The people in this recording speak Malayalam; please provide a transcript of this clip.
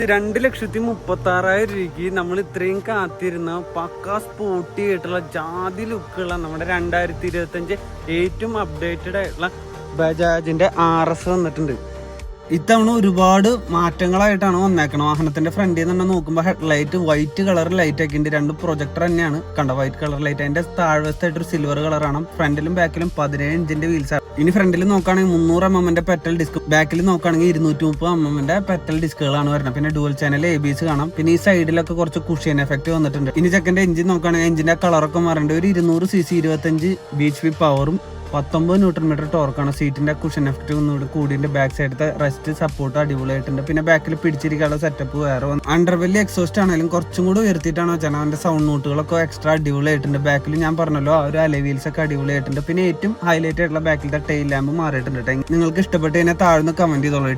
2,36,000 രൂപയ്ക്ക് നമ്മൾ ഇത്രയും കാത്തിരുന്ന പക്കാ സ്പോർട്ടി ആയിട്ടുള്ള ജാതി ലുക്കുള്ള നമ്മുടെ 2025 ഏറ്റവും അപ്ഡേറ്റഡ് ആയിട്ടുള്ള ബജാജിന്റെ RS വന്നിട്ടുണ്ട്. ഇത്തവണ ഒരുപാട് മാറ്റങ്ങളായിട്ടാണ് വന്നേക്കണം. വാഹനത്തിന്റെ ഫ്രണ്ടിൽ നിന്ന് നോക്കുമ്പോൾ ഹെഡ്ലൈറ്റ് വൈറ്റ് കളർ ലൈറ്റ് ഒക്കെ ഉണ്ട്. രണ്ട് പ്രൊജക്ടർ തന്നെയാണ് കണ്ട വൈറ്റ് കളർ ലൈറ്റ്. അതിന്റെ താഴ്വശത്തായിട്ട് ഒരു സിൽവർ കളറാണ്. ഫ്രണ്ടിലും ബാക്കിലും 17 ഇഞ്ചിന്റെ വീൽസ്. ഇനി ഫ്രണ്ടിൽ നോക്കുകയാണെങ്കിൽ 300 mm പെറ്റൽ ഡിസ്ക്, ബാക്കിൽ നോക്കുകയാണെങ്കിൽ 230 mm പെറ്റൽ ഡിസ്കുകളാണ് വരുന്നത്. പിന്നെ ഡുവൽ ചാനൽ ABS കാണാം. പിന്നെ ഈ സൈഡിലൊക്കെ കുറച്ച് കുഷ്യൻ എഫക്ട് വന്നിട്ടുണ്ട്. ഇനി ചെക്കൻ്റെ എഞ്ചിൻ നോക്കുകയാണെങ്കിൽ എഞ്ചിന്റെ കളറൊക്കെ മാറേണ്ട. ഒരു 200 cc 25 bhp പവറും 19 Nm ടോർക്കാണ്. സീറ്റിന്റെ കുഷൻ എഫക്ട് ഒന്നുകൂടി കൂടിന്റെ ബാക്ക് സൈഡത്തെ റെസ്റ്റ് സപ്പോർട്ട് അടിപൊളിയായിട്ടുണ്ട്. പിന്നെ ബാക്കിൽ പിടിച്ചിരിക്കാനുള്ള സെറ്റപ്പ് വേറെ വന്നു. അണ്ടർവെല്ലി എക്സോസ്റ്റ് ആണെങ്കിലും കുറച്ചും കൂടി ഉയർത്തിയിട്ടാണ് വെച്ചാൽ അവന്റെ സൗണ്ട് നോട്ടുകളൊക്കെ എക്സ്ട്രാ അടിപൊളിയായിട്ടുണ്ട്. ബാക്കിൽ ഞാൻ പറഞ്ഞല്ലോ ആ ഒരു അലവീൽസ് ഒക്കെ അടിപൊളിയായിട്ടുണ്ട്. പിന്നെ ഏറ്റവും ഹൈലൈറ്റ് ആയിട്ടുള്ള ബാക്കിലത്തെ ടെയിൽ ലാമ്പ് മാറിയിട്ടുണ്ട്. നിങ്ങൾക്ക് ഇഷ്ടപ്പെട്ട് കഴിഞ്ഞാൽ താഴ്ന്ന് കമന്റ് ചെയ്തോളൂ.